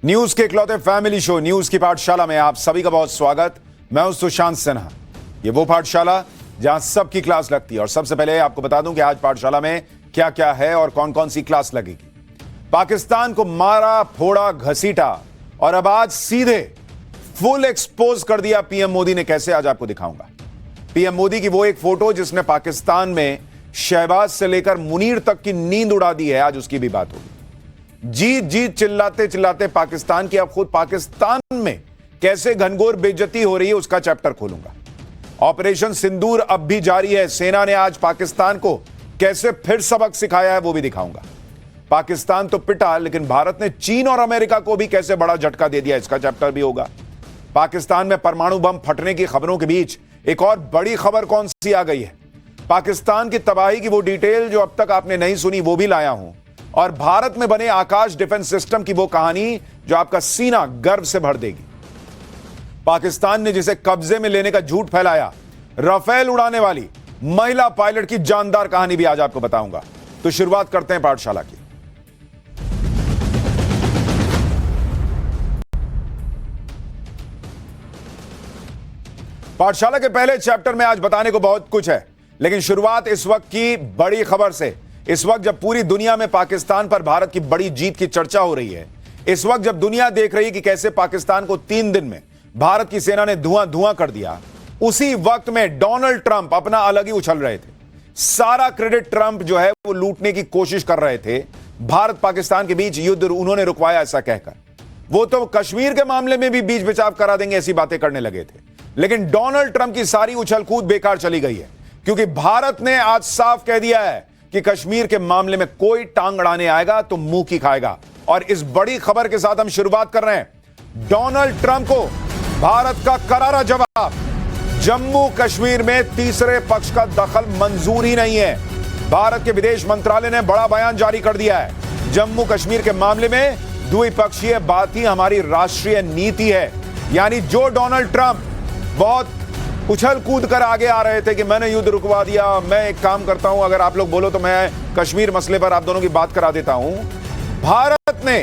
News के इकलौते family show news की पाठशाला में आप सभी का बहुत स्वागत। मैं हूं सुशांत सिन्हा। ये वो पाठशाला जहां सबकी क्लास लगती है। और सबसे पहले आपको बता दूं कि आज पाठशाला में क्या क्या है और कौन कौन सी क्लास लगेगी। पाकिस्तान को मारा, फोड़ा, घसीटा और अब आज सीधे फुल एक्सपोज कर दिया पीएम मोदी ने। कैसे, आज आपको दिखाऊंगा। पीएम मोदी की वो एक फोटो जिसने पाकिस्तान में शहबाज से लेकर मुनीर तक की नींद उड़ा दी है, आज उसकी भी बात होगी। जीत जीत चिल्लाते चिल्लाते पाकिस्तान की अब खुद पाकिस्तान में कैसे घनघोर बेइज्जती हो रही है उसका चैप्टर खोलूंगा। ऑपरेशन सिंदूर अब भी जारी है। सेना ने आज पाकिस्तान को कैसे फिर सबक सिखाया है वो भी दिखाऊंगा। पाकिस्तान तो पिटा, लेकिन भारत ने चीन और अमेरिका को भी कैसे बड़ा झटका दे दिया, इसका चैप्टर भी होगा। पाकिस्तान में परमाणु बम फटने की खबरों के बीच एक और बड़ी खबर कौन सी आ गई है। पाकिस्तान की तबाही की वो डिटेल जो अब तक आपने नहीं सुनी वो भी लाया हूं। और भारत में बने आकाश डिफेंस सिस्टम की वो कहानी जो आपका सीना गर्व से भर देगी। पाकिस्तान ने जिसे कब्जे में लेने का झूठ फैलाया, राफेल उड़ाने वाली महिला पायलट की जानदार कहानी भी आज आपको बताऊंगा। तो शुरुआत करते हैं पाठशाला की। पाठशाला के पहले चैप्टर में आज बताने को बहुत कुछ है, लेकिन शुरुआत इस वक्त की बड़ी खबर से। इस वक्त जब पूरी दुनिया में पाकिस्तान पर भारत की बड़ी जीत की चर्चा हो रही है, इस वक्त जब दुनिया देख रही है कि कैसे पाकिस्तान को 3 दिन में भारत की सेना ने धुआं धुआं कर दिया, उसी वक्त में डोनाल्ड ट्रंप अपना अलग ही उछल रहे थे। सारा क्रेडिट ट्रंप जो है वो लूटने की कोशिश कर रहे थे। भारत पाकिस्तान के बीच युद्ध उन्होंने रुकवाया ऐसा कहकर। वो तो कश्मीर के मामले में भी बीच बचाव करा देंगे ऐसी बातें करने लगे थे। लेकिन डोनाल्ड ट्रंप की सारी उछल कूद बेकार चली गई है, क्योंकि भारत ने आज साफ कह दिया है कि कश्मीर के मामले में कोई टांग अड़ाने आएगा तो मुंह की खाएगा। और इस बड़ी खबर के साथ हम शुरुआत कर रहे हैं। डोनाल्ड ट्रंप को भारत का करारा जवाब। जम्मू कश्मीर में तीसरे पक्ष का दखल मंजूर ही नहीं है। भारत के विदेश मंत्रालय ने बड़ा बयान जारी कर दिया है। जम्मू कश्मीर के मामले में द्विपक्षीय बात ही हमारी राष्ट्रीय नीति है। यानी जो डोनाल्ड ट्रंप बहुत उछल कूद कर आगे आ रहे थे कि मैंने युद्ध रुकवा दिया, मैं एक काम करता हूं, अगर आप लोग बोलो तो मैं कश्मीर मसले पर आप दोनों की बात करा देता हूं। भारत ने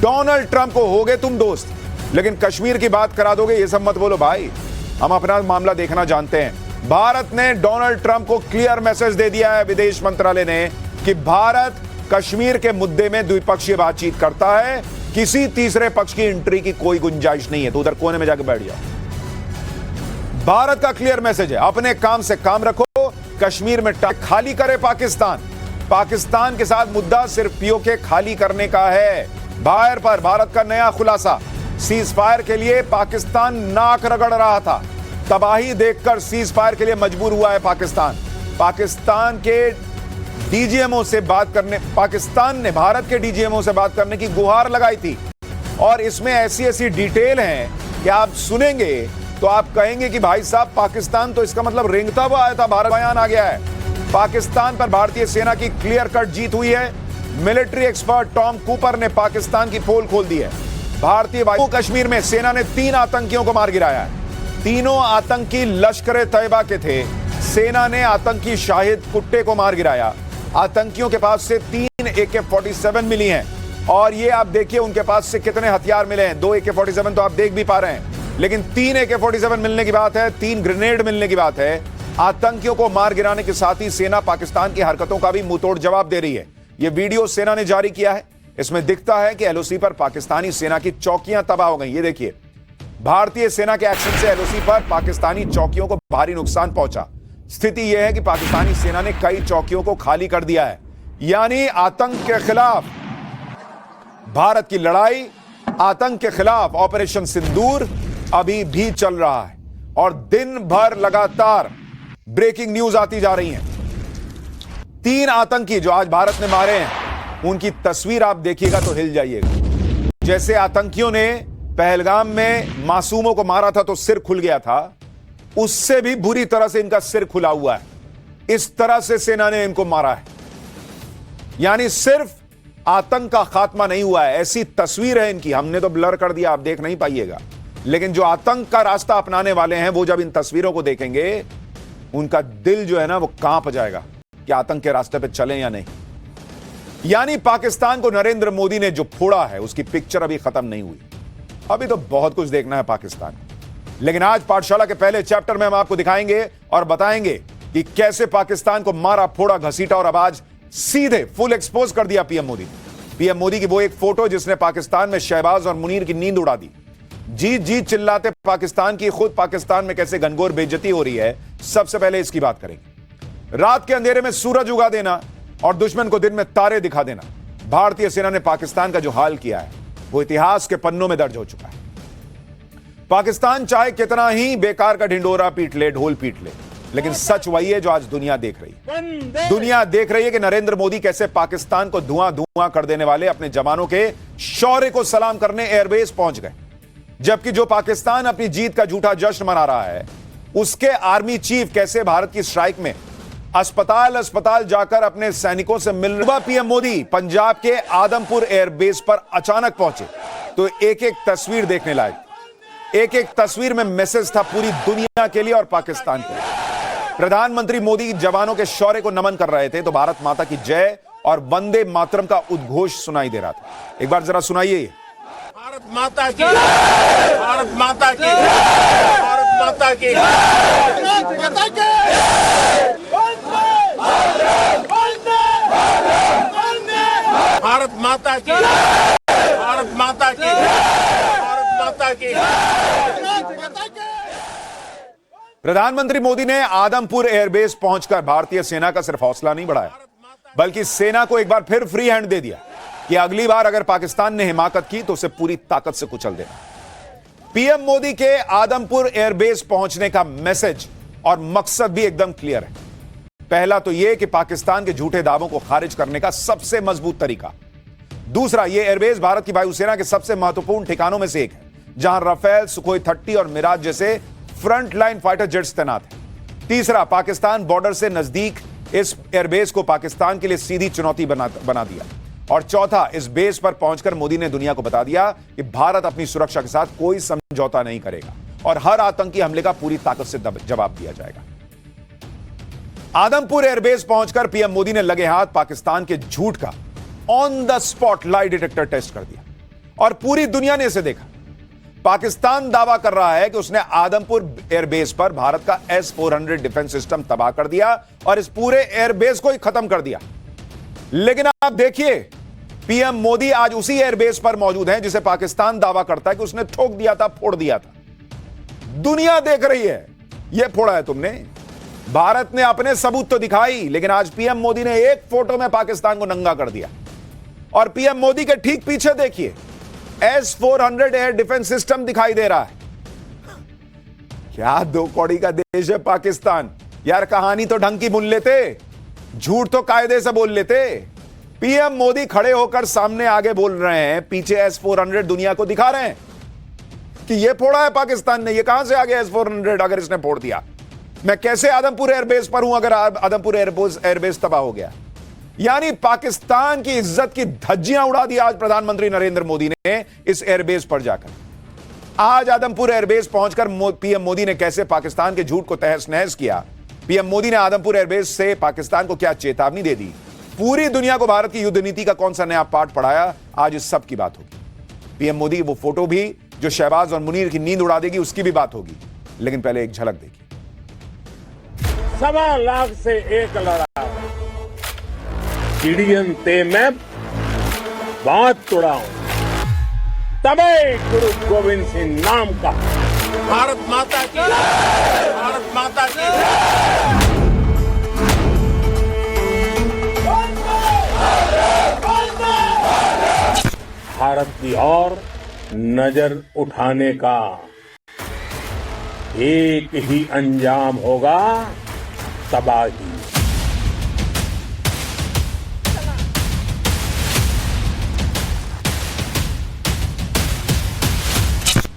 डोनाल्ड ट्रंप को, होगे तुम दोस्त, लेकिन कश्मीर की बात करा दोगे, ये सब मत बोलो भाई, हम अपना मामला देखना जानते हैं। भारत ने डोनाल्ड ट्रंप को क्लियर मैसेज दे दिया है, विदेश मंत्रालय ने, कि भारत कश्मीर के मुद्दे में द्विपक्षीय बातचीत करता है। किसी तीसरे पक्ष की एंट्री की कोई गुंजाइश नहीं है। तो उधर कोने में जाकर बैठ जाओ। भारत का क्लियर मैसेज है, अपने काम से काम रखो, कश्मीर में खाली करे पाकिस्तान। पाकिस्तान के साथ मुद्दा सिर्फ पीओके खाली करने का है। बाहर पर भारत का नया खुलासा। सीज फायर के लिए पाकिस्तान नाक रगड़ रहा था, तबाही देखकर सीज फायर के लिए मजबूर हुआ है पाकिस्तान। पाकिस्तान के डीजीएमओ से बात करने, पाकिस्तान ने भारत के डीजीएमओ से बात करने की गुहार लगाई थी। और इसमें ऐसी ऐसी डिटेल है कि आप सुनेंगे तो आप कहेंगे कि भाई साहब, पाकिस्तान तो इसका मतलब रेंगता हुआ आया था, भारत बयान आ गया है। पाकिस्तान पर भारतीय सेना की क्लियर कट जीत हुई है। मिलिट्री एक्सपर्ट टॉम कूपर ने पाकिस्तान की पोल खोल दी है। भारतीय वायु कश्मीर में सेना ने 3 आतंकियों को मार गिराया है। तीनों आतंकी लश्कर तैयबा के थे। सेना ने आतंकी शाहिद कुट्टे को मार गिराया। आतंकियों के पास से 3 AK-47 मिली हैं। और ये आप देखिए उनके पास से कितने हथियार मिले हैं। 2 AK-47 तो आप देख भी पा रहे हैं, लेकिन 3 AK-47 मिलने की बात है, 3 ग्रेनेड मिलने की बात है। आतंकियों को मार गिराने के साथ ही सेना पाकिस्तान की हरकतों का भी मुंहतोड़ जवाब दे रही है। यह वीडियो सेना ने जारी किया है। इसमें दिखता है कि एलओसी पर पाकिस्तानी सेना की चौकियां तबाह हो गई। ये देखिए, भारतीय सेना के एक्शन से एलओसी पर पाकिस्तानी चौकियों को भारी नुकसान पहुंचा। स्थिति यह है कि पाकिस्तानी सेना ने कई चौकियों को खाली कर दिया है। यानी आतंक के खिलाफ भारत की लड़ाई, आतंक के खिलाफ ऑपरेशन सिंदूर अभी भी चल रहा है। और दिन भर लगातार ब्रेकिंग न्यूज आती जा रही हैं। 3 आतंकी जो आज भारत ने मारे हैं, उनकी तस्वीर आप देखिएगा तो हिल जाइएगा। जैसे आतंकियों ने पहलगाम में मासूमों को मारा था तो सिर खुल गया था, उससे भी बुरी तरह से इनका सिर खुला हुआ है। इस तरह से सेना ने इनको मारा है। यानी सिर्फ आतंक का खात्मा नहीं हुआ है, ऐसी तस्वीर है इनकी। हमने तो ब्लर कर दिया, आप देख नहीं पाइएगा, लेकिन जो आतंक का रास्ता अपनाने वाले हैं वो जब इन तस्वीरों को देखेंगे, उनका दिल जो है ना वो कांप जाएगा कि आतंक के रास्ते पे चलें या नहीं। यानी पाकिस्तान को नरेंद्र मोदी ने जो फोड़ा है उसकी पिक्चर अभी खत्म नहीं हुई। अभी तो बहुत कुछ देखना है पाकिस्तान। लेकिन आज पाठशाला के पहले चैप्टर में हम आपको दिखाएंगे और बताएंगे कि कैसे पाकिस्तान को मारा, फोड़ा, घसीटा और अब आज सीधे फुल एक्सपोज कर दिया पीएम मोदी। पीएम मोदी की वो एक फोटो जिसने पाकिस्तान में शहबाज और मुनीर की नींद उड़ा दी। जीत जीत चिल्लाते पाकिस्तान की, खुद पाकिस्तान में कैसे घनघोर बेइज्जती हो रही है, सबसे पहले इसकी बात करेंगे। रात के अंधेरे में सूरज उगा देना और दुश्मन को दिन में तारे दिखा देना, भारतीय सेना ने पाकिस्तान का जो हाल किया है वो इतिहास के पन्नों में दर्ज हो चुका है। पाकिस्तान चाहे कितना ही बेकार का ढिंडोरा पीट ले, ढोल पीट ले, लेकिन सच वही है जो आज दुनिया देख रही है। दुनिया देख रही है कि नरेंद्र मोदी कैसे पाकिस्तान को धुआं धुआं कर देने वाले अपने जवानों के शौर्य को सलाम करने एयरबेस पहुंच गए। जबकि जो पाकिस्तान अपनी जीत का झूठा जश्न मना रहा है, उसके आर्मी चीफ कैसे भारत की स्ट्राइक में अस्पताल अस्पताल जाकर अपने सैनिकों से मिल रहे। पीएम मोदी पंजाब के आदमपुर एयरबेस पर अचानक पहुंचे तो एक एक तस्वीर देखने लायक, एक एक तस्वीर में मैसेज था पूरी दुनिया के लिए और पाकिस्तान के लिए। प्रधानमंत्री मोदी जवानों के शौर्य को नमन कर रहे थे तो भारत माता की जय और वंदे मातरम का उद्घोष सुनाई दे रहा था। एक बार जरा सुनाइए। भारत माता की, भारत माता की, भारत माता की, भारत माता की, भारत माता की, भारत माता की, भारत माता की। प्रधानमंत्री मोदी ने आदमपुर एयरबेस पहुंचकर भारतीय सेना का सिर्फ हौसला नहीं बढ़ाया, बल्कि सेना को एक बार फिर फ्री हैंड दे दिया कि अगली बार अगर पाकिस्तान ने हिमाकत की तो उसे पूरी ताकत से कुचल देना। पीएम मोदी के आदमपुर एयरबेस पहुंचने का मैसेज और मकसद भी एकदम क्लियर है। पहला तो यह कि पाकिस्तान के झूठे दावों को खारिज करने का सबसे मजबूत तरीका। दूसरा, यह एयरबेस भारत की वायुसेना के सबसे महत्वपूर्ण ठिकानों में से एक है, जहां राफेल, सुखोई 30 और मिराज जैसे फ्रंट लाइन फाइटर जेट्स तैनात हैं। तीसरा, पाकिस्तान बॉर्डर से नजदीक इस एयरबेस को पाकिस्तान के लिए सीधी चुनौती बना दिया। और चौथा, इस बेस पर पहुंचकर मोदी ने दुनिया को बता दिया कि भारत अपनी सुरक्षा के साथ कोई समझौता नहीं करेगा और हर आतंकी हमले का पूरी ताकत से जवाब दिया जाएगा। आदमपुर एयरबेस पहुंचकर पीएम मोदी ने लगे हाथ पाकिस्तान के झूठ का on the spot lie detector test कर दिया और पूरी दुनिया ने इसे देखा। पाकिस्तान दावा कर रहा है कि उसने आदमपुर एयरबेस पर भारत का S-400 डिफेंस सिस्टम तबाह कर दिया और इस पूरे एयरबेस को ही खत्म कर दिया। लेकिन आप देखिए, पीएम मोदी आज उसी एयरबेस पर मौजूद हैं जिसे पाकिस्तान दावा करता है कि उसने ठोक दिया था, फोड़ दिया था। दुनिया देख रही है, यह फोड़ा है तुमने। भारत ने अपने सबूत तो दिखाई, लेकिन आज पीएम मोदी ने एक फोटो में पाकिस्तान को नंगा कर दिया। और पीएम मोदी के ठीक पीछे देखिए, S-400 एयर डिफेंस सिस्टम दिखाई दे रहा है। क्या दो कौड़ी का देश है पाकिस्तान। यार, कहानी तो ढंग की बुन लेते, झूठ तो कायदे से बोल लेते। पीएम मोदी खड़े होकर सामने आगे बोल रहे हैं, पीछे S-400 दुनिया को दिखा रहे हैं कि यह फोड़ा है पाकिस्तान ने। यह कहां से आ गया S-400? अगर इसने फोड़ दिया, मैं कैसे आदमपुर एयरबेस पर हूं अगर आदमपुर एयरबेस तबाह हो गया? यानी पाकिस्तान की इज्जत की धज्जियां उड़ा दी आज प्रधानमंत्री नरेंद्र मोदी ने इस एयरबेस पर जाकर। आज आदमपुर एयरबेस पहुंचकर पीएम मोदी ने कैसे पाकिस्तान के झूठ को तहस नहस किया। पीएम मोदी ने आदमपुर एयरबेस से पाकिस्तान को क्या चेतावनी दे दी, पूरी दुनिया को भारत की युद्ध नीति का कौन सा नया पाठ पढ़ाया, आज इस सब की बात होगी। पीएम मोदी की वो फोटो भी जो शहबाज और मुनीर की नींद उड़ा देगी, उसकी भी बात होगी। लेकिन पहले एक झलक देखिए। 1.25 लाख से एक लड़ा चिड़ियन ते मैं बात तोड़ाऊं, तबे गुरु गोविंद सिंह नाम का। भारत माता की, भारत माता की। भारत की ओर नजर उठाने का एक ही अंजाम होगा, तबाही।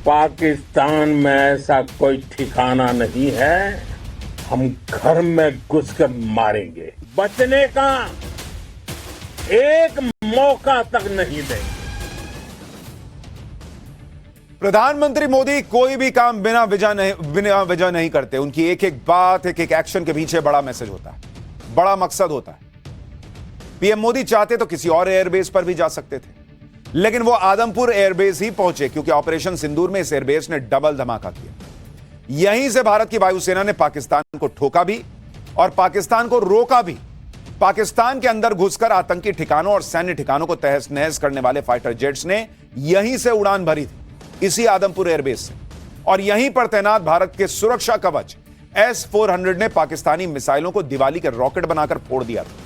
पाकिस्तान में ऐसा कोई ठिकाना नहीं है, हम घर में घुसकर मारेंगे। बचने का एक मौका तक नहीं देंगे। प्रधानमंत्री मोदी कोई भी काम बिना वजह नहीं करते। उनकी एक एक बात, एक एक एक्शन के पीछे बड़ा मैसेज होता है, बड़ा मकसद होता है। पीएम मोदी चाहते तो किसी और एयरबेस पर भी जा सकते थे, लेकिन वो आदमपुर एयरबेस ही पहुंचे क्योंकि ऑपरेशन सिंदूर में इस एयरबेस ने डबल धमाका किया। यहीं से भारत की वायुसेना ने पाकिस्तान को ठोका भी और पाकिस्तान को रोका भी। पाकिस्तान के अंदर घुसकर आतंकी ठिकानों और सैन्य ठिकानों को तहस नहस करने वाले फाइटर जेट्स ने यहीं से उड़ान भरी थी, इसी आदमपुर एयरबेस से। और यहीं पर तैनात भारत के सुरक्षा कवच S-400 ने पाकिस्तानी मिसाइलों को दिवाली के रॉकेट बनाकर फोड़ दिया था।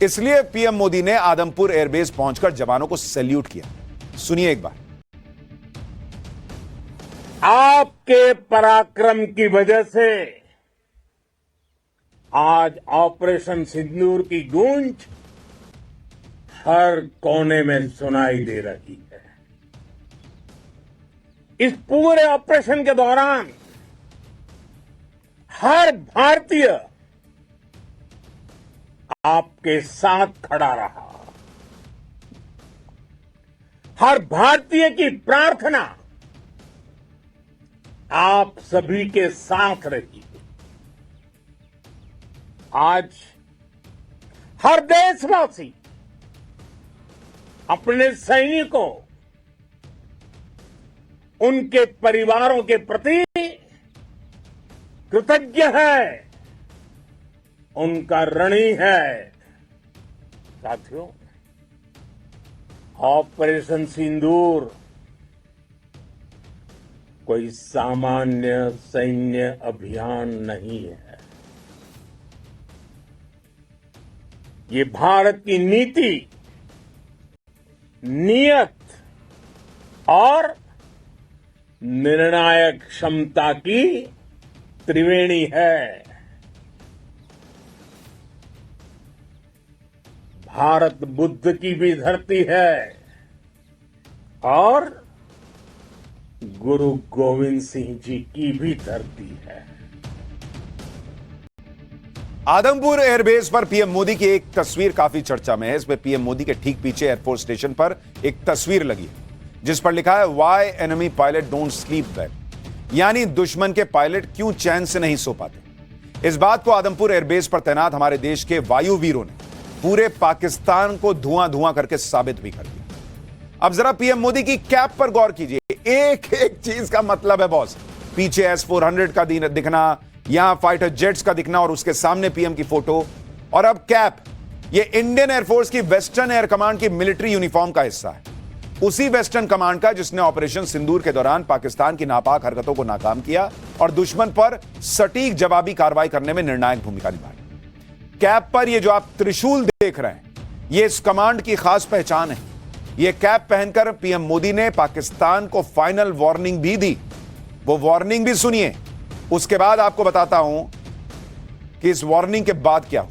इसलिए पीएम मोदी ने आदमपुर एयरबेस पहुंचकर जवानों को सैल्यूट किया। सुनिए एक बार। आपके पराक्रम की वजह से आज ऑपरेशन सिंदूर की गूंज हर कोने में सुनाई दे रही है। इस पूरे ऑपरेशन के दौरान हर भारतीय आपके साथ खड़ा रहा। हर भारतीय की प्रार्थना आप सभी के साथ रही। आज हर देशवासी अपने सैनिकों, उनके परिवारों के प्रति कृतज्ञ है, उनका ऋणी है। साथियों, ऑपरेशन सिंदूर कोई सामान्य सैन्य अभियान नहीं है। ये भारत की नीति, नियत और निर्णायक क्षमता की त्रिवेणी है। भारत बुद्ध की भी धरती है और गुरु गोविंद सिंह जी की भी धरती है। आदमपुर एयरबेस पर पीएम मोदी की एक तस्वीर काफी चर्चा में है। इसमें पीएम मोदी के ठीक पीछे एयरफोर्स स्टेशन पर एक तस्वीर लगी है जिस पर लिखा है why enemy pilot don't sleep well, यानी दुश्मन के पायलट क्यों चैन से नहीं सो पाते। इस बात को आदमपुर एयरबेस पर तैनात हमारे देश के वायु वीरों ने पूरे पाकिस्तान को धुआं धुआं करके साबित भी कर दिया। अब जरा पीएम मोदी की कैप पर गौर कीजिए। एक एक चीज का मतलब है बॉस। पीछे S-400 का दिखना, यहां फाइटर जेट्स का दिखना और उसके सामने पीएम की फोटो, और अब कैप। ये इंडियन एयरफोर्स की वेस्टर्न एयर कमांड की मिलिट्री यूनिफॉर्म का हिस्सा है, उसी वेस्टर्न कमांड का जिसने ऑपरेशन सिंदूर के दौरान पाकिस्तान की नापाक हरकतों को नाकाम किया और दुश्मन पर सटीक जवाबी कार्रवाई करने में निर्णायक भूमिका निभाई। कैप पर ये जो आप त्रिशूल देख रहे हैं, ये इस कमांड की खास पहचान है। ये कैप पहनकर पीएम मोदी ने पाकिस्तान को फाइनल वार्निंग भी दी। वो वार्निंग भी सुनिए, उसके बाद आपको बताता हूं कि इस वार्निंग के बाद क्या हुआ।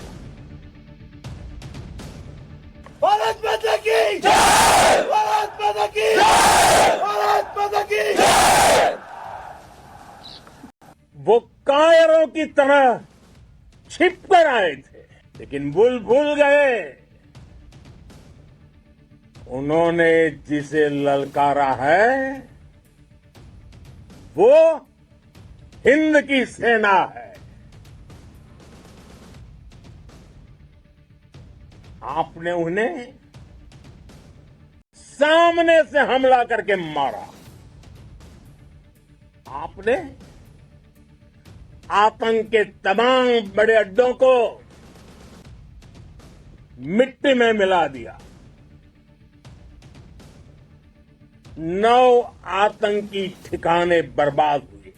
भारत माता की जय! भारत माता की जय! भारत माता की जय! वो कायरों की तरह छिपकर आए थे, लेकिन भूल गए उन्होंने जिसे ललकारा है वो हिंद की सेना है। आपने उन्हें सामने से हमला करके मारा। आपने आतंक के तमाम बड़े अड्डों को मिट्टी में मिला दिया। 9 आतंकी ठिकाने बर्बाद हुए।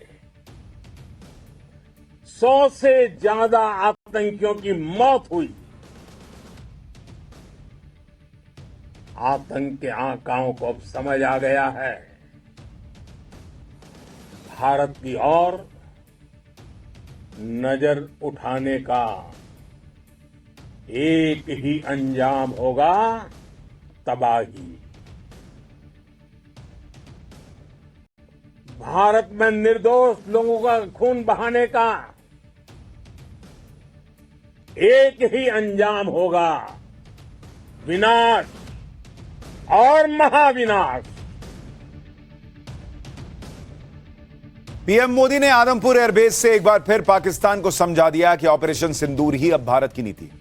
100 से ज्यादा आतंकियों की मौत हुई। आतंक के आकाओं को अब समझ आ गया है, भारत की ओर नजर उठाने का एक ही अंजाम होगा, तबाही। भारत में निर्दोष लोगों का खून बहाने का एक ही अंजाम होगा, विनाश और महाविनाश। पीएम मोदी ने आदमपुर एयरबेस से एक बार फिर पाकिस्तान को समझा दिया कि ऑपरेशन सिंदूर ही अब भारत की नीति है।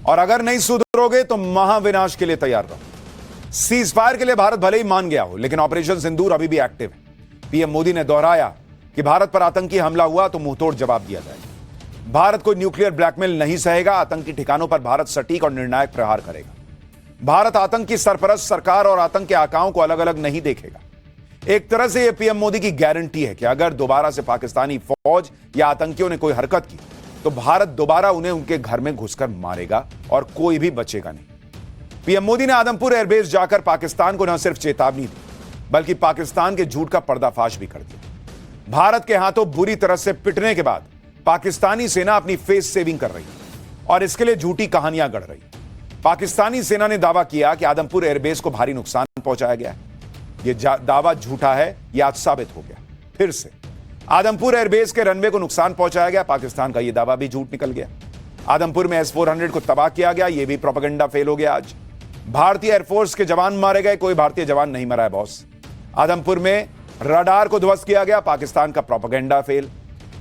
और अगर नहीं सुधरोगे तो महाविनाश के लिए तैयार रहो। सीज फायर के लिए भारत भले ही मान गया हो, लेकिन ऑपरेशन सिंदूर अभी भी एक्टिव है। पीएम मोदी ने दोहराया कि भारत पर आतंकी हमला हुआ तो मुंहतोड़ जवाब दिया जाएगा। भारत को न्यूक्लियर ब्लैकमेल नहीं सहेगा। आतंकी ठिकानों पर भारत सटीक और निर्णायक प्रहार करेगा। भारत आतंक की सरपरस्त सरकार और आतंक के आकाओं को अलग अलग नहीं देखेगा। एक तरह से यह पीएम मोदी की गारंटी है कि अगर दोबारा से पाकिस्तानी फौज या आतंकियों ने कोई हरकत की तो भारत दोबारा उन्हें उनके घर में घुसकर मारेगा और कोई भी बचेगा नहीं। पीएम मोदी ने आदमपुर एयरबेस जाकर पाकिस्तान को न सिर्फ चेतावनी दी बल्कि पाकिस्तान के झूठ का पर्दाफाश भी कर दिया। भारत के हाथों बुरी तरह से पिटने के बाद पाकिस्तानी सेना अपनी फेस सेविंग कर रही है और इसके लिए झूठी कहानियां गढ़ रही है। पाकिस्तानी सेना ने दावा किया कि आदमपुर एयरबेस को भारी नुकसान पहुंचाया गया है। यह दावा झूठा है, यह आज साबित हो गया। फिर से आदमपुर एयरबेस के रनवे को नुकसान पहुंचाया गया। पाकिस्तान का यह दावा भी झूठ निकल गया। आदमपुर में S-400 को तबाह किया गया, यह भी प्रोपेगेंडा फेल हो गया। आज भारतीय एयरफोर्स के जवान मारे गए, कोई भारतीय जवान नहीं मरा है बॉस। आदमपुर में रडार को ध्वस्त किया गया, पाकिस्तान का प्रोपेगेंडा फेल।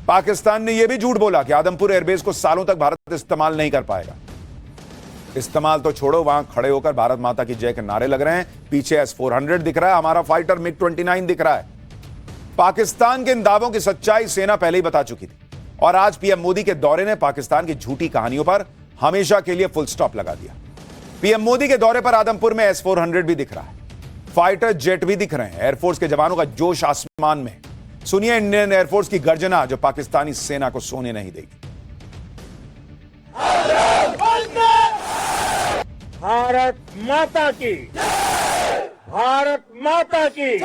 पाकिस्तान ने यह भी झूठ बोला कि आदमपुर एयरबेस को सालों तक भारत इस्तेमाल नहीं कर पाएगा। इस्तेमाल तो छोड़ो, वहां खड़े होकर भारत माता की जय के नारे लग रहे हैं। पीछे S-400 दिख रहा है, हमारा फाइटर MiG-29 दिख रहा है। पाकिस्तान के इन दावों की सच्चाई सेना पहले ही बता चुकी थी और आज पीएम मोदी के दौरे ने पाकिस्तान की झूठी कहानियों पर हमेशा के लिए फुल स्टॉप लगा दिया। पीएम मोदी के दौरे पर आदमपुर में S-400 भी दिख रहा है, फाइटर जेट भी दिख रहे हैं। एयरफोर्स के जवानों का जोश आसमान में। सुनिए इंडियन एयरफोर्स की गर्जना जो पाकिस्तानी सेना को सोने नहीं देगी। भारत माता की, भारत माता की,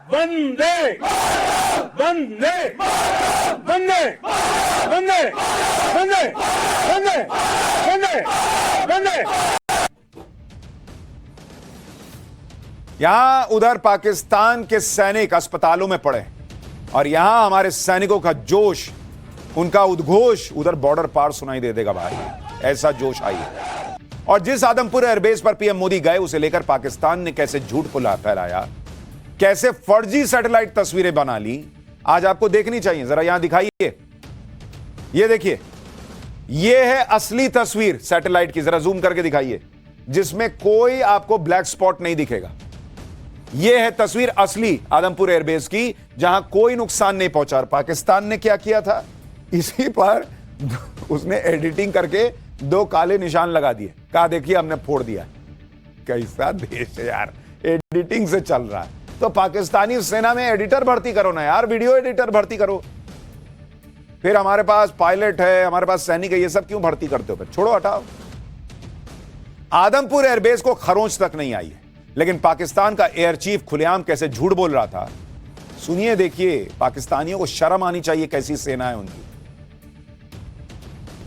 वंदे वंदे वंदे वंदे वंदे वंदे वंदे वंदे। यहां उधर पाकिस्तान के सैनिक अस्पतालों में पड़े और यहां हमारे सैनिकों का जोश, उनका उद्घोष उधर बॉर्डर पार सुनाई दे देगा भाई। ऐसा जोश आई है। और जिस आदमपुर एयरबेस पर पीएम मोदी गए उसे लेकर पाकिस्तान ने कैसे झूठ फैलाया, कैसे फर्जी सैटेलाइट तस्वीरें बना ली, आज आपको देखनी चाहिए। जरा यहां दिखाइए, ये देखिए, ये है असली तस्वीर सैटेलाइट की। जरा जूम करके दिखाइए, जिसमें कोई आपको ब्लैक स्पॉट नहीं दिखेगा। यह है तस्वीर असली आदमपुर एयरबेस की, जहां कोई नुकसान नहीं पहुंचा। पाकिस्तान ने क्या किया था, इसी पर उसने एडिटिंग करके 2 काले निशान लगा दिए, कहा देखिए हमने फोड़ दिया। कैसा देश है यार, एडिटिंग से चल रहा है। तो पाकिस्तानी सेना में एडिटर भर्ती करो ना यार, वीडियो एडिटर भर्ती करो। फिर हमारे पास पायलट है, हमारे पास सैनिक है, ये सब क्यों भर्ती करते हो? फिर छोड़ो, हटाओ। आदमपुर एयरबेस को खरोंच तक नहीं आई है, लेकिन पाकिस्तान का एयर चीफ खुलेआम कैसे झूठ बोल रहा था, सुनिए, देखिए। पाकिस्तानियों को शर्म आनी चाहिए, कैसी सेना है उनकी।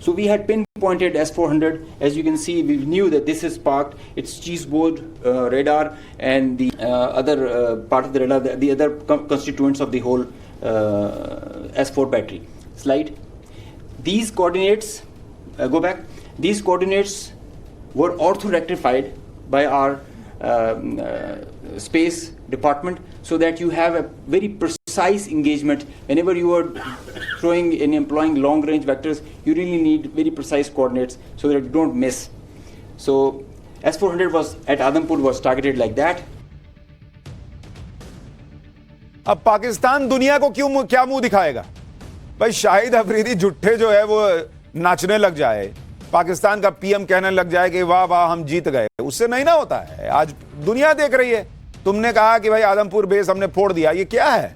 So we had pinpointed S-400. As you can see, we knew that this is parked. It's cheeseboard radar and the other part of the radar, the other constituents of the whole S4 battery. Slide. These coordinates, go back. These coordinates were ortho-rectified by our space department so that you have a very precise engagement. Whenever you are throwing and employing long range vectors, you really need very precise coordinates so that you don't miss. So S-400 was at Adampur was targeted like that. अब पाकिस्तान दुनिया को क्या मुंह दिखाएगा भाई? शाहिद अफरीदी जुट्ठे जो है वो नाचने लग जाए, पाकिस्तान का पीएम कहने लग जाए कि वाह वाह हम जीत गए, उससे नहीं ना होता है। आज दुनिया देख रही है। तुमने कहा कि भाई आदमपुर बेस हमने फोड़ दिया, ये क्या है?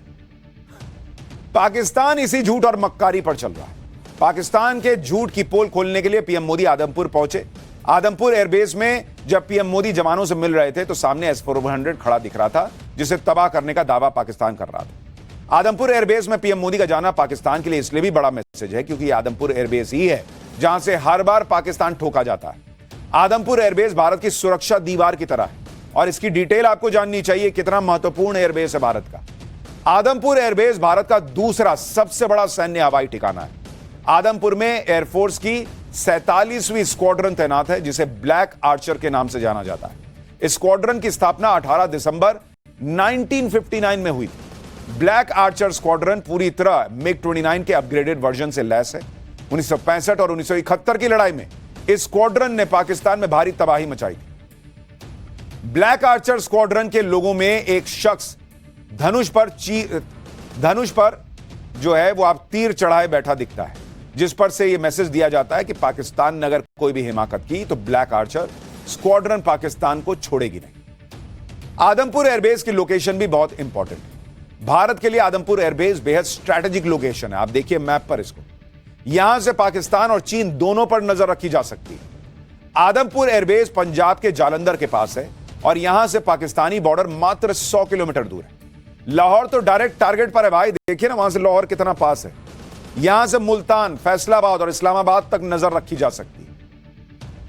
पाकिस्तान इसी झूठ और मक्कारी पर चल रहा है। पाकिस्तान के झूठ की पोल खोलने के लिए पीएम मोदी आदमपुर पहुंचे। आदमपुर एयरबेस में जब पीएम मोदी जवानों से मिल रहे थे तो सामने S-400 खड़ा दिख रहा था, जिसे तबाह करने का दावा पाकिस्तान कर रहा था। आदमपुर एयरबेस में पीएम मोदी का जाना पाकिस्तान के लिए इसलिए भी बड़ा मैसेज है क्योंकि आदमपुर एयरबेस ही है जहां से हर बार पाकिस्तान ठोका जाता है। आदमपुर एयरबेस भारत की सुरक्षा दीवार की तरह है और इसकी डिटेल आपको जाननी चाहिए, कितना महत्वपूर्ण एयरबेस है भारत का। आदमपुर एयरबेस भारत का दूसरा सबसे बड़ा सैन्य हवाई ठिकाना है। आदमपुर में एयरफोर्स की 47वीं स्क्वाड्रन तैनात है, जिसे ब्लैक आर्चर के नाम से जाना जाता है। इस स्क्वाड्रन की स्थापना 18 दिसंबर 1959 में हुई थी। ब्लैक आर्चर स्क्वाड्रन पूरी तरह MiG-29 के अपग्रेडेड वर्जन से लैस है। 1965 और 1971 की लड़ाई में इस स्क्वाड्रन ने पाकिस्तान में भारी तबाही मचाई थी। ब्लैक आर्चर स्क्वाड्रन के लोगों में एक शख्स धनुष पर जो है वो आप तीर चढ़ाए बैठा दिखता है, जिस पर से यह मैसेज दिया जाता है कि पाकिस्तान ने अगर कोई भी हिमाकत की तो ब्लैक आर्चर स्क्वाड्रन पाकिस्तान को छोड़ेगी नहीं। आदमपुर एयरबेस की लोकेशन भी बहुत इंपॉर्टेंट है। भारत के लिए आदमपुर एयरबेस बेहद स्ट्रैटेजिक लोकेशन है। आप देखिए मैप पर इसको, यहां से पाकिस्तान और चीन दोनों पर नजर रखी जा सकती है। आदमपुर एयरबेस पंजाब के जालंधर के पास है और यहां से पाकिस्तानी बॉर्डर मात्र 100 किलोमीटर दूर है। लाहौर तो डायरेक्ट टारगेट पर है भाई, देखिए ना वहां से लाहौर कितना पास है। यहां से मुल्तान, फैसलाबाद और इस्लामाबाद तक नजर रखी जा सकती है।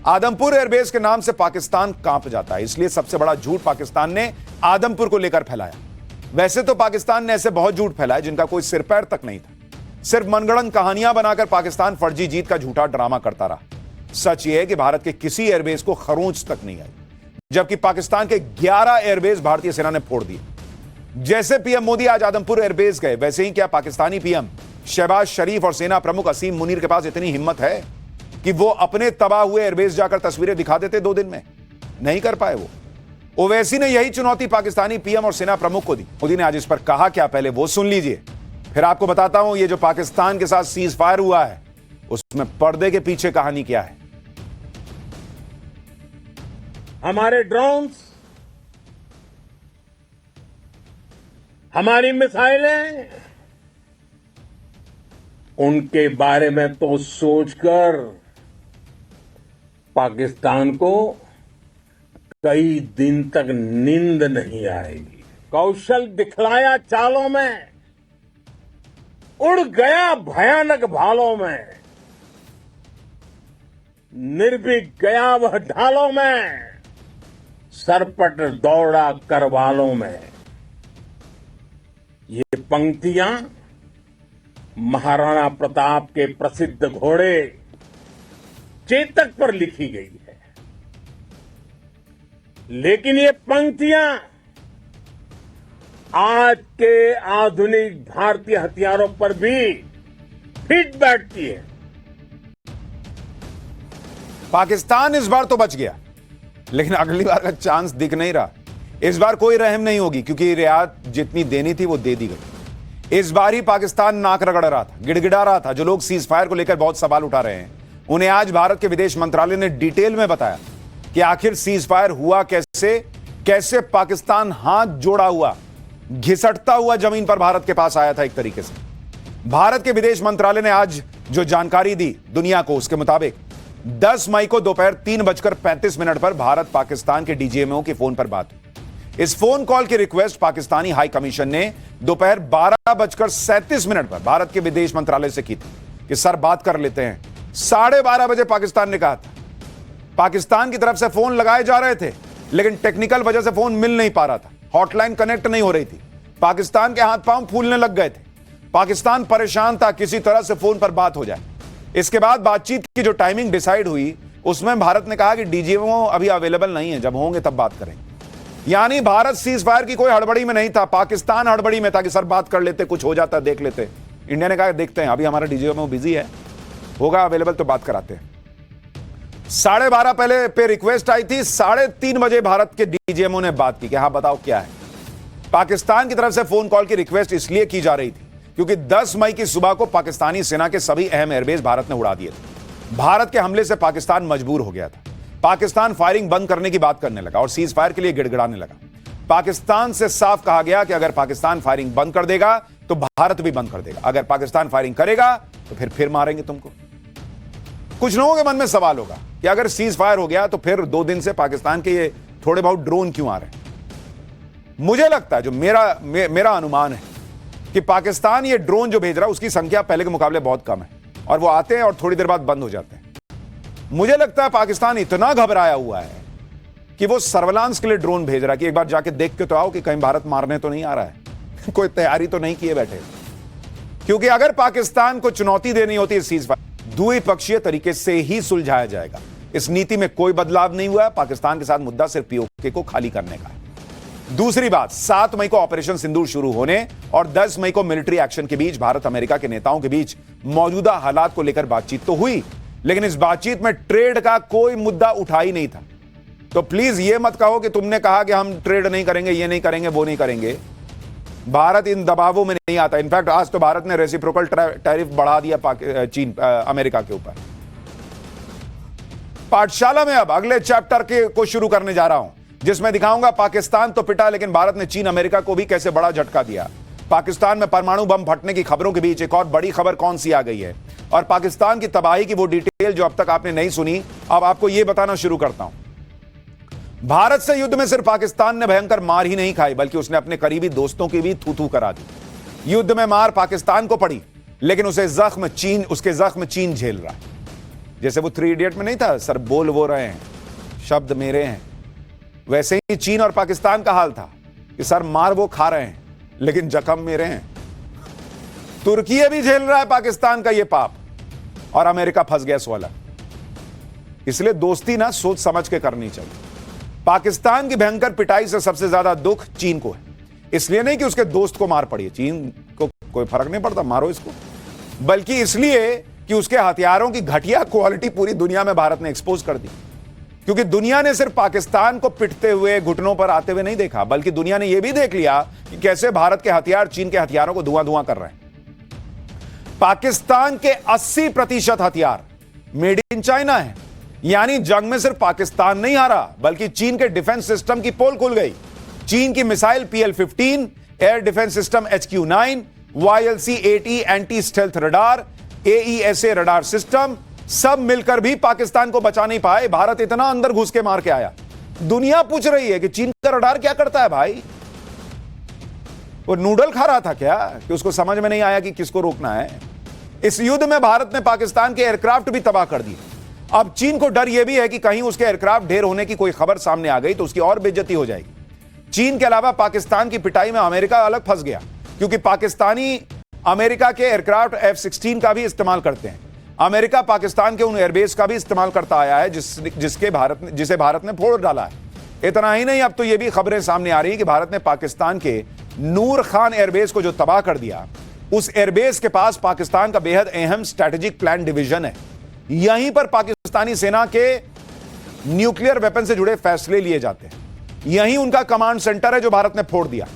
आदमपुर एयरबेस के नाम से पाकिस्तान कांप जाता है, इसलिए सबसे बड़ा झूठ पाकिस्तान ने आदमपुर को लेकर फैलाया। वैसे तो पाकिस्तान ने ऐसे बहुत झूठ फैलाए जिनका कोई सिर पैर तक नहीं था। सिर्फ मनगढ़ंत कहानियां बनाकर पाकिस्तान फर्जी जीत का झूठा ड्रामा करता रहा। सच यह है कि भारत के किसी एयरबेस को खरोंच तक नहीं आई, जबकि पाकिस्तान के 11 एयरबेस भारतीय सेना ने फोड़ दिए। जैसे पीएम मोदी आज आदमपुर एयरबेस गए, वैसे ही क्या पाकिस्तानी पीएम शहबाज शरीफ और सेना प्रमुख असीम मुनीर के पास इतनी हिम्मत है कि वो अपने तबाह हुए एयरबेस जाकर तस्वीरें दिखा देते 2 दिन में? नहीं कर पाए वो। ओवैसी ने यही चुनौती पाकिस्तानी पीएम और सेना प्रमुख को दी। मोदी ने आज इस पर कहा क्या, पहले वो सुन लीजिए, फिर आपको बताता हूं ये जो पाकिस्तान के साथ सीज फायर हुआ है उसमें पर्दे के पीछे कहानी क्या है। हमारे ड्रोन्स, हमारी मिसाइलें, उनके बारे में तो सोचकर पाकिस्तान को कई दिन तक नींद नहीं आएगी। कौशल दिखलाया चालों में, उड़ गया भयानक भालों में, निर्भीक गया वह ढालों में, सरपट दौड़ा करवालों में। ये पंक्तियां महाराणा प्रताप के प्रसिद्ध घोड़े चेतक पर लिखी गई है, लेकिन ये पंक्तियां आज के आधुनिक भारतीय हथियारों पर भी फिट बैठती है। पाकिस्तान इस बार तो बच गया, लेकिन अगली बार का चांस दिख नहीं रहा। इस बार कोई रहम नहीं होगी, क्योंकि रियायत जितनी देनी थी वो दे दी गई। इस बार ही पाकिस्तान नाक रगड़ रहा था, गिड़गिड़ा रहा था। जो लोग सीज फायर को लेकर बहुत सवाल उठा रहे हैं, उन्हें आज भारत के विदेश मंत्रालय ने डिटेल में बताया कि आखिर सीज फायर हुआ कैसे, कैसे पाकिस्तान हाथ जोड़ा हुआ, घिसटता हुआ जमीन पर भारत के पास आया था। एक तरीके से भारत के विदेश मंत्रालय ने आज जो जानकारी दी दुनिया को, उसके मुताबिक 10 मई को दोपहर 3:35 पर भारत पाकिस्तान के डीजीएमओ की फोन पर बात हुई। इस फोन कॉल की रिक्वेस्ट पाकिस्तानी हाई कमीशन ने दोपहर 12:37 पर भारत के विदेश मंत्रालय से की थी कि सर बात कर लेते हैं। 12:30 बजे पाकिस्तान ने कहा था। पाकिस्तान की तरफ से फोन लगाए जा रहे थे, लेकिन टेक्निकल वजह से फोन मिल नहीं पा रहा था, हॉटलाइन कनेक्ट नहीं हो रही थी। पाकिस्तान के हाथ पांव फूलने लग गए थे। पाकिस्तान परेशान था किसी तरह से फोन पर बात हो जाए। इसके बाद बातचीत की जो टाइमिंग डिसाइड हुई, उसमें भारत ने कहा कि डीजीएमओ अभी अवेलेबल नहीं है, जब होंगे तब बात करेंगे। यानी भारत सीज फायर की कोई हड़बड़ी में नहीं था, पाकिस्तान हड़बड़ी में था कि सर बात कर लेते, कुछ हो जाता देख लेते। इंडिया ने कहा देखते हैं, अभी हमारा डीजीएमओ बिजी है, होगा अवेलेबल तो बात कराते हैं। 12:30 पहले पे रिक्वेस्ट आई थी, 3:30 बजे भारत के डीजीएमओ ने बात की कि हाँ बताओ क्या है। पाकिस्तान की तरफ से फोन कॉल की रिक्वेस्ट इसलिए की जा रही थी क्योंकि 10 मई की सुबह को पाकिस्तानी सेना के सभी अहम एयरबेस भारत ने उड़ा दिए थे। भारत के हमले से पाकिस्तान मजबूर हो गया था। पाकिस्तान फायरिंग बंद करने की बात करने लगा और सीज फायर के लिए गिड़गिड़ाने लगा। पाकिस्तान से साफ कहा गया कि अगर पाकिस्तान फायरिंग बंद कर देगा तो भारत भी बंद कर देगा, अगर पाकिस्तान फायरिंग करेगा तो फिर मारेंगे तुमको। कुछ लोगों के मन में सवाल होगा कि अगर सीज फायर हो गया तो फिर 2 दिन से पाकिस्तान के ये थोड़े बहुत ड्रोन क्यों आ रहे हैं। मुझे लगता है, जो मेरा अनुमान है कि पाकिस्तान ये ड्रोन जो भेज रहा है उसकी संख्या पहले के मुकाबले बहुत कम है और वो आते हैं और थोड़ी देर बाद बंद हो जाते हैं। मुझे लगता है पाकिस्तान इतना घबराया हुआ है कि वो सर्विलांस के लिए ड्रोन भेज रहा है कि एक बार जाके देख के तो आओ कि कहीं भारत मारने तो नहीं आ रहा है, कोई तैयारी तो नहीं किए बैठे। क्योंकि अगर पाकिस्तान को चुनौती देनी होती है सीज फायर, द्विपक्षीय तरीके से ही सुलझाया जाएगा। इस नीति में कोई बदलाव नहीं हुआ है। पाकिस्तान के साथ मुद्दा सिर्फ पीओके को खाली करने का है। दूसरी बात, 7 मई को ऑपरेशन सिंदूर शुरू होने और 10 मई को मिलिट्री एक्शन के बीच भारत अमेरिका के नेताओं के बीच मौजूदा हालात को लेकर बातचीत तो हुई, लेकिन इस बातचीत में ट्रेड का कोई मुद्दा उठा ही नहीं था। तो प्लीज ये मत कहो कि तुमने कहा कि हम ट्रेड नहीं करेंगे, ये नहीं करेंगे, वो नहीं करेंगे। भारत इन दबावों में नहीं आता। इनफैक्ट आज तो भारत ने रेसिप्रोकल टैरिफ बढ़ा दिया अमेरिका के ऊपर। पाठशाला में अब अगले चैप्टर को शुरू करने जा रहा हूं, जिसमें दिखाऊंगा पाकिस्तान तो पिटा, लेकिन भारत ने चीन अमेरिका को भी कैसे बड़ा झटका दिया। पाकिस्तान में परमाणु बम फटने की खबरों के बीच एक और बड़ी खबर कौन सी आ गई है, और पाकिस्तान की तबाही की वो डिटेल जो अब तक आपने नहीं सुनी, अब आपको यह बताना शुरू करता हूं। भारत से युद्ध में सिर्फ पाकिस्तान ने भयंकर मार ही नहीं खाई, बल्कि उसने अपने करीबी दोस्तों की भी थू थू करा दी। युद्ध में मार पाकिस्तान को पड़ी, लेकिन उसके जख्म चीन झेल रहा है। जैसे वो 3 इडियट में नहीं था, सर बोल वो रहे हैं, शब्द मेरे हैं, वैसे ही चीन और पाकिस्तान का हाल था कि सर मार वो खा रहे हैं, लेकिन जख्म मेरे हैं। तुर्की भी झेल रहा है पाकिस्तान का ये पाप, और अमेरिका फंस गया सोलह। इसलिए दोस्ती ना सोच समझ के करनी चाहिए। पाकिस्तान की भयंकर पिटाई से सबसे ज्यादा दुख चीन को है। इसलिए नहीं कि उसके दोस्त को मार पड़ी है, चीन को कोई फर्क नहीं पड़ता, मारो इसको, बल्कि इसलिए कि उसके हथियारों की घटिया क्वालिटी पूरी दुनिया में भारत ने एक्सपोज कर दी। क्योंकि दुनिया ने सिर्फ पाकिस्तान को पिटते हुए, घुटनों पर आते हुए नहीं देखा, बल्कि दुनिया ने यह भी देख लिया कि कैसे भारत के हथियार चीन के हथियारों को धुआं धुआं कर रहे हैं। पाकिस्तान के 80% हथियार मेड इन चाइना है। यानी जंग में सिर्फ पाकिस्तान नहीं हारा, बल्कि चीन के डिफेंस सिस्टम की पोल खुल गई। चीन की missile PL-15, air defence system HQ-9, YLC-80 anti stealth radar, AESA radar system, सब मिलकर भी पाकिस्तान को बचा नहीं पाए। भारत इतना अंदर घुस के मार के आया। दुनिया पूछ रही है कि चीन का रडार क्या करता है भाई? वो नूडल खा रहा था क्या कि उसको समझ में नहीं आया कि किसको रोकना है? इस युद्ध में भारत ने पाकिस्तान के एयरक्राफ्ट भी तबाह कर दिए। अब चीन को डर यह भी है कि कहीं उसके एयरक्राफ्ट ढेर होने की कोई खबर सामने आ गई तो उसकी और बेइज्जती हो जाएगी। चीन के अलावा पाकिस्तान की पिटाई में अमेरिका अलग फंस गया, क्योंकि पाकिस्तानी अमेरिका के एयरक्राफ्ट F-16 का भी इस्तेमाल करते हैं। अमेरिका पाकिस्तान के उन एयरबेस का भी इस्तेमाल करता आया है जिसे भारत ने फोड़ डाला है। इतना ही नहीं, अब तो यह भी खबरें सामने आ रही है कि भारत ने पाकिस्तान के नूर खान एयरबेस को जो तबाह कर दिया, उस एयरबेस के पास पाकिस्तान का बेहद अहम स्ट्रैटेजिक प्लान डिवीजन है। यहीं पर पाकिस्तानी सेना के न्यूक्लियर वेपन से जुड़े फैसले लिए जाते हैं। यहीं उनका कमांड सेंटर है जो भारत ने फोड़ दिया।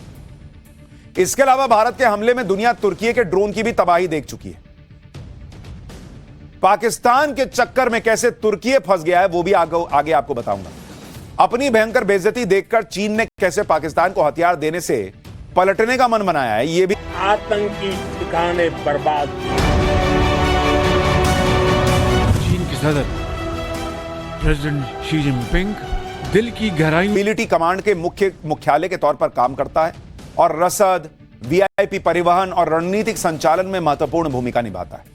इसके अलावा भारत के हमले में दुनिया तुर्की के ड्रोन की भी तबाही देख चुकी है। पाकिस्तान के चक्कर में कैसे तुर्की फंस गया है वो भी आगे आपको बताऊंगा। अपनी भयंकर बेइज्जती देखकर चीन ने कैसे पाकिस्तान को हथियार देने से पलटने का मन बनाया है, ये भी आतंकी ठिकाने बर्बाद किए। चीन के सदर प्रेसिडेंट शी जिनपिंग दिल की गहराई मिलिट्री कमांड के मुख्यालय के तौर पर काम करता है और रसद, VIP परिवहन और रणनीतिक संचालन में महत्वपूर्ण भूमिका निभाता है।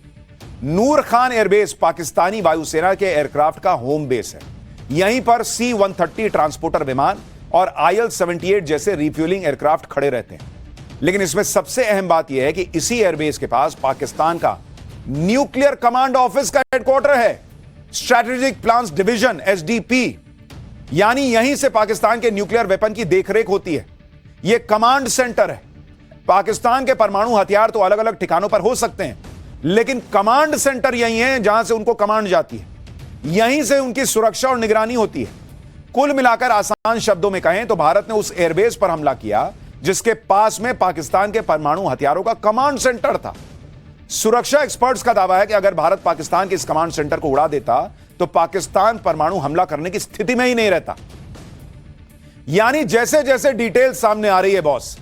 नूर खान एयरबेस पाकिस्तानी वायुसेना के एयरक्राफ्ट का होम बेस है। यहीं पर C-130 ट्रांसपोर्टर विमान और IL-78 जैसे रिफ्यूलिंग एयरक्राफ्ट खड़े रहते हैं। लेकिन इसमें सबसे अहम बात यह है कि इसी एयरबेस के पास पाकिस्तान का न्यूक्लियर कमांड ऑफिस का हेडक्वार्टर है, स्ट्रैटेजिक प्लान्स डिवीजन SDP। यानी यहीं से पाकिस्तान के न्यूक्लियर वेपन की देखरेख होती है। यह कमांड सेंटर है। पाकिस्तान के परमाणु हथियार तो अलग अलग ठिकानों पर हो सकते हैं, लेकिन कमांड सेंटर यही है जहां से उनको कमांड जाती है। यहीं से उनकी सुरक्षा और निगरानी होती है। कुल मिलाकर आसान शब्दों में कहें तो भारत ने उस एयरबेस पर हमला किया जिसके पास में पाकिस्तान के परमाणु हथियारों का कमांड सेंटर था। सुरक्षा एक्सपर्ट्स का दावा है कि अगर भारत पाकिस्तान के इस कमांड सेंटर को उड़ा देता तो पाकिस्तान परमाणु हमला करने की स्थिति में ही नहीं रहता। यानी जैसे जैसे डिटेल सामने आ रही है बॉस,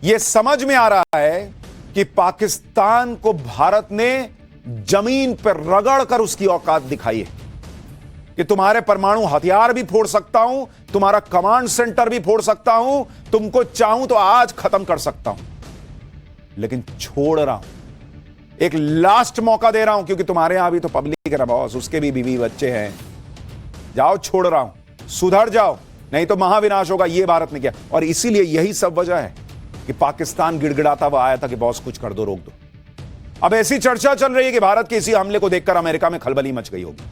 यह समझ में आ रहा है कि पाकिस्तान को भारत ने जमीन पर रगड़ कर उसकी औकात दिखाई है कि तुम्हारे परमाणु हथियार भी फोड़ सकता हूं, तुम्हारा कमांड सेंटर भी फोड़ सकता हूं, तुमको चाहूं तो आज खत्म कर सकता हूं, लेकिन छोड़ रहा हूं, एक लास्ट मौका दे रहा हूं, क्योंकि तुम्हारे यहां भी तो पब्लिक है ना बॉस, उसके भी बीवी बच्चे हैं। जाओ, छोड़ रहा हूं, सुधर जाओ, नहीं तो महाविनाश होगा। यह भारत ने किया, और इसीलिए यही सब वजह है कि पाकिस्तान गिड़गिड़ाता हुआ आया था कि बॉस कुछ कर दो, रोक दो। अब ऐसी चर्चा चल रही है कि भारत के इसी हमले को देखकर अमेरिका में खलबली मच गई होगी।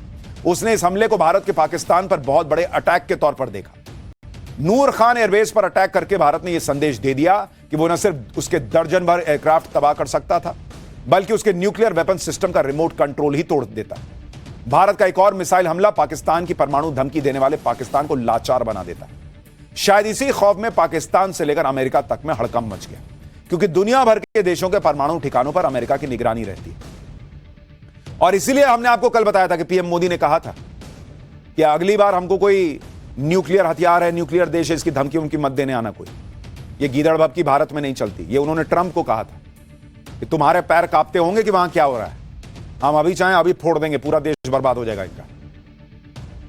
उसने इस हमले को भारत के पाकिस्तान पर बहुत बड़े अटैक के तौर पर देखा। नूर खान एयरबेस पर अटैक करके भारत ने यह संदेश दे दिया कि वो न सिर्फ उसके दर्जन भर एयरक्राफ्ट तबाह कर सकता था, बल्कि उसके न्यूक्लियर वेपन सिस्टम का रिमोट कंट्रोल ही तोड़ देता। भारत का एक और मिसाइल हमला पाकिस्तान की परमाणु धमकी देने वाले पाकिस्तान को लाचार बना देता है। शायद इसी खौफ में पाकिस्तान से लेकर अमेरिका तक में हड़कंप मच गया, क्योंकि दुनिया भर के देशों के परमाणु ठिकानों पर अमेरिका की निगरानी रहती है। और इसीलिए हमने आपको कल बताया था कि पीएम मोदी ने कहा था कि अगली बार हमको कोई न्यूक्लियर हथियार है, न्यूक्लियर देश है, इसकी धमकी उनकी मत देने आना कोई। ये गीदड़ भभकी भारत में नहीं चलती। ये उन्होंने ट्रंप को कहा था कि तुम्हारे पैर कांपते होंगे कि वहां क्या हो रहा है, हम अभी चाहें अभी फोड़ देंगे, पूरा देश बर्बाद हो जाएगा इनका।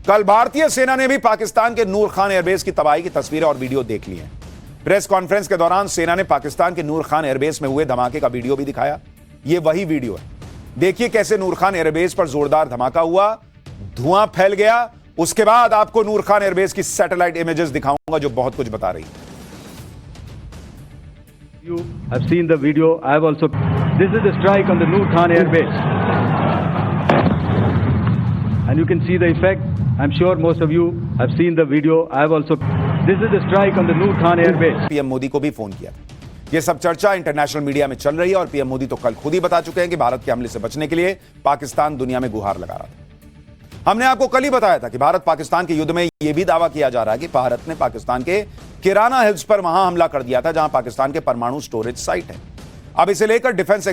कल भारतीय सेना ने भी पाकिस्तान के नूर खान एयरबेस की तबाही की तस्वीरें और वीडियो देख ली हैं। प्रेस कॉन्फ्रेंस के दौरान सेना ने पाकिस्तान के नूर खान एयरबेस में हुए धमाके का वीडियो भी दिखाया। यह वही वीडियो है। देखिए कैसे नूर खान एयरबेस पर जोरदार धमाका हुआ, धुआं फैल गया। उसके बाद आपको नूर खान एयरबेस की सैटेलाइट इमेजेस दिखाऊंगा जो बहुत कुछ बता रही है। You have seen the video. I have also. This is the strike on the Noor Khan Air Base, and you can see the effect. I'm sure most of you have seen the video. I have also. This is the strike on the Noor Khan Air Base. PM Modi को भी phone किया। यह सब चर्चा international media में चल रही है और पीएम मोदी तो कल खुद ही बता चुके हैं कि भारत के हमले से बचने के लिए पाकिस्तान दुनिया में गुहार लगा रहा था। हमने आपको कल ही बताया था कि भारत पाकिस्तान के युद्ध में यह भी दावा किया जा रहा है कि भारत ने पाकिस्तान के किराना हिल्स पर वहां हमला कर दिया था जहां पाकिस्तान के परमाणु स्टोरेज साइट है। अब इसे लेकर defence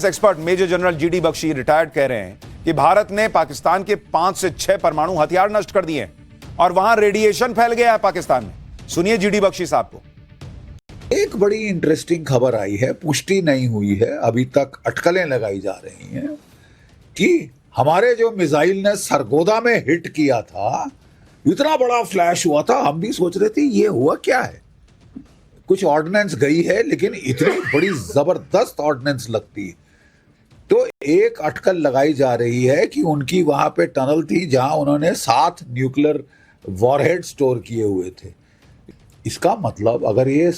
expert major general GD Bakshi retired कह रहे हैं कि भारत ने पाकिस्तान के 5 से 6 परमाणु हथियार नष्ट कर दिए और वहां रेडिएशन फैल गया है पाकिस्तान में। सुनिए जीडी बख्शी साहब को। एक बड़ी इंटरेस्टिंग खबर आई है, पुष्टि नहीं हुई है, अभी तक अटकलें लगाई जा रही हैं कि हमारे जो मिसाइल ने सरगोदा में हिट किया था, इतना बड़ा फ्लैश हुआ था, हम भी सोच रहे थे ये हुआ क्या है। कुछ ऑर्डिनेंस गई है लेकिन इतनी बड़ी जबरदस्त ऑर्डिनेंस लगती है। तो एक अटकल लगाई जा रही है कि उनकी वहां पे टनल थी जहां उन्होंने 7 न्यूक्लियर वॉरहेड स्टोर किए हुए थे। इसका मतलब अगर ये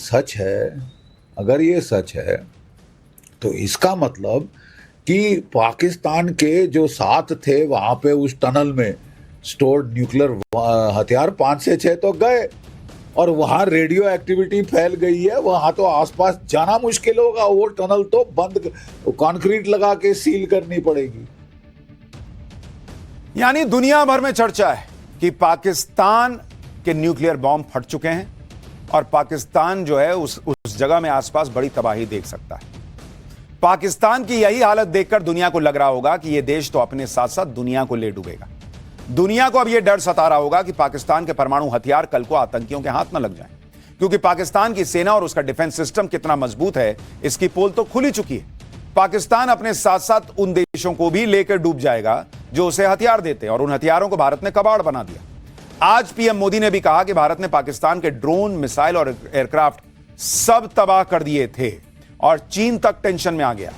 सच है तो इसका मतलब कि पाकिस्तान के जो 7 थे वहां पे उस टनल में स्टोर्ड न्यूक्लियर हथियार 5 से 6 तो गए और वहां रेडियो एक्टिविटी फैल गई है। वहां तो आसपास जाना मुश्किल होगा, वो टनल तो बंद, कंक्रीट लगा के सील करनी पड़ेगी। यानी दुनिया भर में चर्चा है कि पाकिस्तान के न्यूक्लियर बॉम्ब फट चुके हैं और पाकिस्तान जो है उस जगह में आसपास बड़ी तबाही देख सकता है। पाकिस्तान की यही हालत देखकर दुनिया को लग रहा होगा कि यह देश तो अपने साथ साथ दुनिया को ले डूबेगा। दुनिया को अब यह डर सता रहा होगा कि पाकिस्तान के परमाणु हथियार कल को आतंकियों के हाथ न लग जाएं, क्योंकि पाकिस्तान की सेना और उसका डिफेंस सिस्टम कितना मजबूत है इसकी पोल तो खुली चुकी है। पाकिस्तान अपने साथ साथ उन देशों को भी लेकर डूब जाएगा जो उसे हथियार देते हैं और उन हथियारों को भारत ने कबाड़ बना दिया। आज पीएम मोदी ने भी कहा कि भारत ने पाकिस्तान के ड्रोन, मिसाइल और एयरक्राफ्ट सब तबाह कर दिए थे और चीन तक टेंशन में आ गया।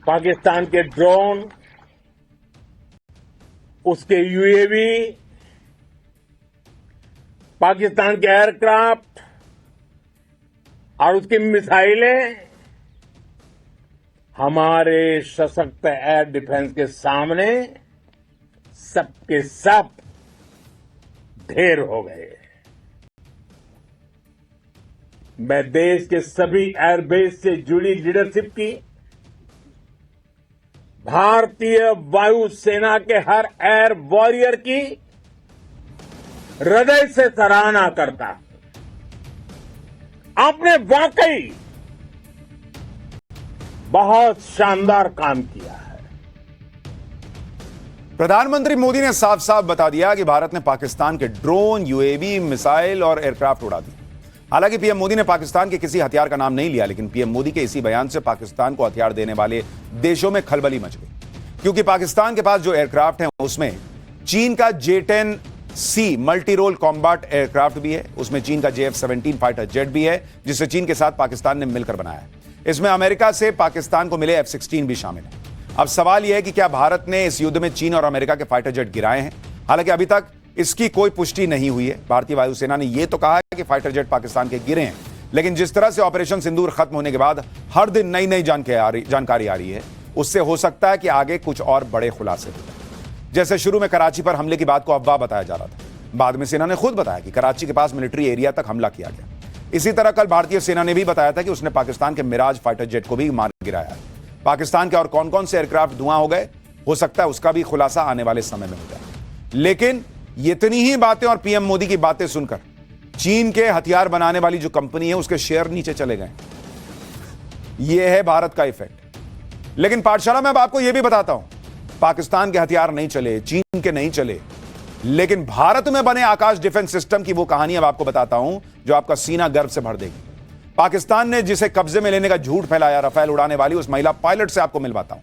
पाकिस्तान के ड्रोन, उसके यूएवी, पाकिस्तान के एयरक्राफ्ट और उसकी मिसाइलें हमारे सशक्त एयर डिफेंस के सामने सबके सब ढेर हो गए। मैं देश के सभी एयरबेस से जुड़ी लीडरशिप की, भारतीय वायुसेना के हर एयर वॉरियर की हृदय से सराहना करता हूं। आपने वाकई बहुत शानदार काम किया है। प्रधानमंत्री मोदी ने साफ साफ बता दिया कि भारत ने पाकिस्तान के ड्रोन, यूएवी, मिसाइल और एयरक्राफ्ट उड़ा दिए। हालांकि पीएम मोदी ने पाकिस्तान के किसी हथियार का नाम नहीं लिया, लेकिन पीएम मोदी के इसी बयान से पाकिस्तान को हथियार देने वाले देशों में खलबली मच गई, क्योंकि पाकिस्तान के पास जो एयरक्राफ्ट हैं उसमें चीन का J-10C multi role combat aircraft भी है, उसमें चीन का JF-17 फाइटर जेट भी है जिसे चीन के साथ पाकिस्तान ने मिलकर बनाया है। इसमें अमेरिका से पाकिस्तान को मिले F-16 भी शामिल है। अब सवाल यह है कि क्या भारत ने इस युद्ध में चीन और अमेरिका के फाइटर जेट गिराए हैं? हालांकि अभी तक इसकी कोई पुष्टि नहीं हुई है। भारतीय वायुसेना ने यह तो कहा है कि फाइटर जेट पाकिस्तान के गिरे हैं, लेकिन जिस तरह से ऑपरेशन सिंदूर खत्म होने के बाद हर दिन नई नई जानकारी आ रही है, उससे हो सकता है कि आगे कुछ और बड़े खुलासे हो जाए। जैसे शुरू में कराची पर हमले की बात को अफवाह बताया जा रहा था, बाद में सेना ने खुद बताया कि कराची के पास मिलिट्री एरिया तक हमला किया गया। इसी तरह कल भारतीय सेना ने भी बताया था कि उसने पाकिस्तान के मिराज फाइटर जेट को भी मार गिराया है। पाकिस्तान के और कौन कौन से एयरक्राफ्ट धुआं हो गए, हो सकता है उसका भी खुलासा आने वाले समय में हो जाए। लेकिन इतनी ही बातें और पीएम मोदी की बातें सुनकर चीन के हथियार बनाने वाली जो कंपनी है उसके शेयर नीचे चले गए। यह है भारत का इफेक्ट। लेकिन पाठशाला में अब आपको यह भी बताता हूं, पाकिस्तान के हथियार नहीं चले, चीन के नहीं चले, लेकिन भारत में बने आकाश डिफेंस सिस्टम की वो कहानी अब आपको बताता हूं जो आपका सीना गर्व से भर देगी। पाकिस्तान ने जिसे कब्जे में लेने का झूठ फैलाया, रफेल उड़ाने वाली उस महिला पायलट से आपको मिलवाता हूं।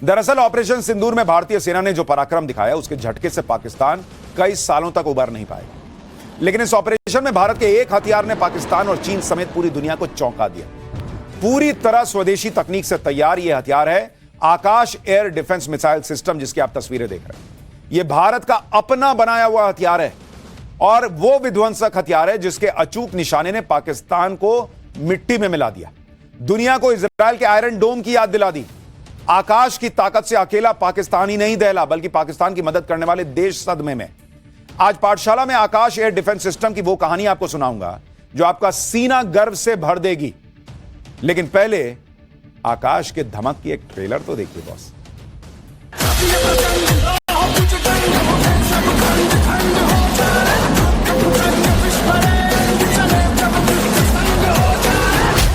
दरअसल ऑपरेशन सिंदूर में भारतीय सेना ने जो पराक्रम दिखाया उसके झटके से पाकिस्तान कई सालों तक उबर नहीं पाएगा। लेकिन इस ऑपरेशन में भारत के एक हथियार ने पाकिस्तान और चीन समेत पूरी दुनिया को चौंका दिया। पूरी तरह स्वदेशी तकनीक से तैयार यह हथियार है आकाश एयर डिफेंस मिसाइल सिस्टम, जिसकी आप तस्वीरें देख रहे हैं। यह भारत का अपना बनाया हुआ हथियार है और वो विध्वंसक हथियार है जिसके अचूक निशाने ने पाकिस्तान को मिट्टी में मिला दिया, दुनिया को इजराइल के आयरन डोम की याद दिला दी। आकाश की ताकत से अकेला पाकिस्तान ही नहीं दहला, बल्कि पाकिस्तान की मदद करने वाले देश सदमे में। आज पाठशाला में आकाश एयर डिफेंस सिस्टम की वो कहानी आपको सुनाऊंगा जो आपका सीना गर्व से भर देगी। लेकिन पहले आकाश के धमक की एक ट्रेलर तो देखिए boss.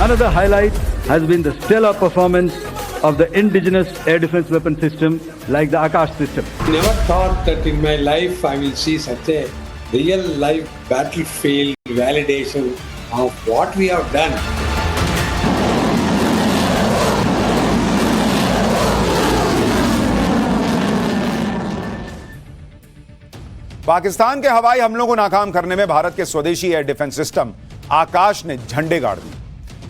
Another highlight has been the stellar performance of the indigenous air defense weapon system like the Akash system. Never thought that in my life I will see such a real life battlefield validation of what we have done. Pakistan के हवाई हमलों को नाकाम करने में भारत के स्वदेशी air defence system आकाश ने झंडे गाड़ दिए।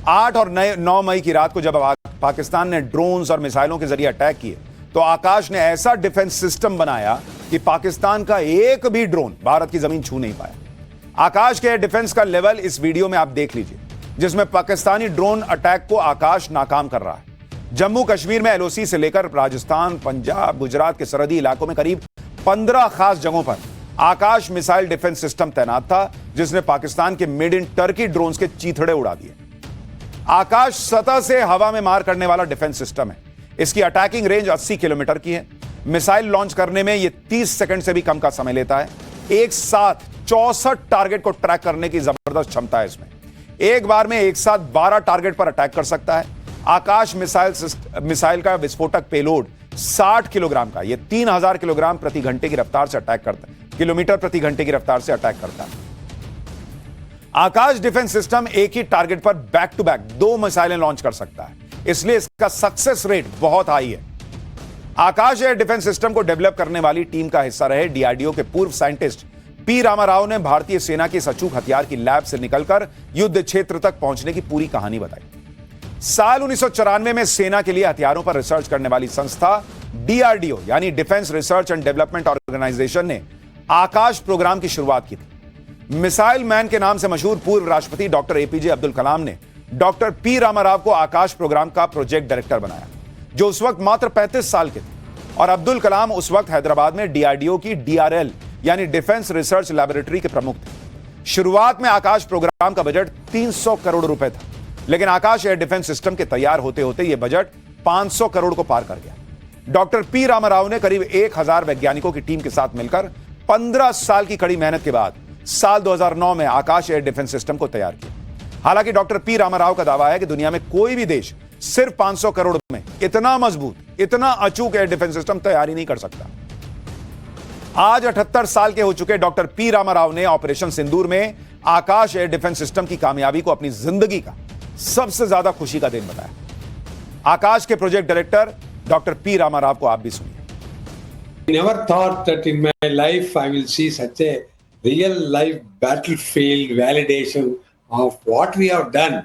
8 और 9 मई की रात को जब पाकिस्तान ने ड्रोन्स और मिसाइलों के जरिए अटैक किए तो आकाश ने ऐसा डिफेंस सिस्टम बनाया कि पाकिस्तान का एक भी ड्रोन भारत की जमीन छू नहीं पाया। आकाश के एयर डिफेंस का लेवल इस वीडियो में आप देख लीजिए, जिसमें पाकिस्तानी ड्रोन अटैक को आकाश नाकाम कर रहा है। जम्मू कश्मीर में एलओसी से लेकर राजस्थान, पंजाब, गुजरात के सरहदी इलाकों में करीब 15 खास जगहों पर आकाश मिसाइल डिफेंस सिस्टम तैनात था, जिसने पाकिस्तान के मेड इन टर्की ड्रोन्स के चीथड़े उड़ा दिए। आकाश सतह से हवा में मार करने वाला डिफेंस सिस्टम है। इसकी अटैकिंग रेंज 80 किलोमीटर की है। मिसाइल लॉन्च करने में यह 30 सेकंड से भी कम का समय लेता है। एक साथ 64 टारगेट को ट्रैक करने की जबरदस्त क्षमता है इसमें। एक बार में एक साथ 12 टारगेट पर अटैक कर सकता है। आकाश मिसाइल का विस्फोटक पेलोड 60 किलोग्राम का, यह 3000 किलोग्राम प्रति घंटे की रफ्तार से अटैक करता है, किलोमीटर प्रति घंटे की रफ्तार से अटैक करता है। आकाश डिफेंस सिस्टम एक ही टारगेट पर बैक टू बैक 2 मिसाइलें लॉन्च कर सकता है, इसलिए इसका सक्सेस रेट बहुत हाई है। आकाश एयर डिफेंस सिस्टम को डेवलप करने वाली टीम का हिस्सा रहे डीआरडीओ के पूर्व साइंटिस्ट पी रामाराव ने भारतीय सेना के इस अचूक हथियार की लैब से निकलकर युद्ध क्षेत्र तक पहुंचने की पूरी कहानी बताई। साल 1994 में सेना के लिए हथियारों पर रिसर्च करने वाली संस्था डीआरडीओ यानी defence research and development organisation ने आकाश प्रोग्राम की शुरुआत की थी। मिसाइल मैन के नाम से मशहूर पूर्व राष्ट्रपति डॉक्टर एपीजे अब्दुल कलाम ने डॉक्टर पी रामाराव को आकाश प्रोग्राम का प्रोजेक्ट डायरेक्टर बनाया, जो उस वक्त मात्र 35 साल के थे। और अब्दुल कलाम उस वक्त हैदराबाद में डीआरडीओ की डीआरएल यानी डिफेंस रिसर्च लैबोरेटरी के प्रमुख थे। शुरुआत में आकाश प्रोग्राम का बजट 300 करोड़ रुपए था, लेकिन आकाश एयर डिफेंस सिस्टम के तैयार होते होते यह बजट 500 करोड़ को पार कर गया। डॉक्टर पी रामाराव ने करीब 1000 वैज्ञानिकों की टीम के साथ मिलकर 15 साल की कड़ी मेहनत के बाद साल 2009 में आकाश एयर डिफेंस सिस्टम को तैयार किया। हालांकि डॉक्टर पी रामाराव का दावा है कि दुनिया में कोई भी देश सिर्फ 500 करोड़ में इतना मजबूत, इतना अचूक एयर डिफेंस सिस्टम तैयार ही नहीं कर सकता। आज 78 साल के हो चुके डॉक्टर पी रामाराव ने ऑपरेशन सिंदूर में आकाश एयर डिफेंस सिस्टम की कामयाबी को अपनी जिंदगी का सबसे ज्यादा खुशी का दिन बताया। आकाश के project director doctor P Ramarao को आप भी सुनिए। Never thought that in my life I will see such a real life battlefield validation of what we have done.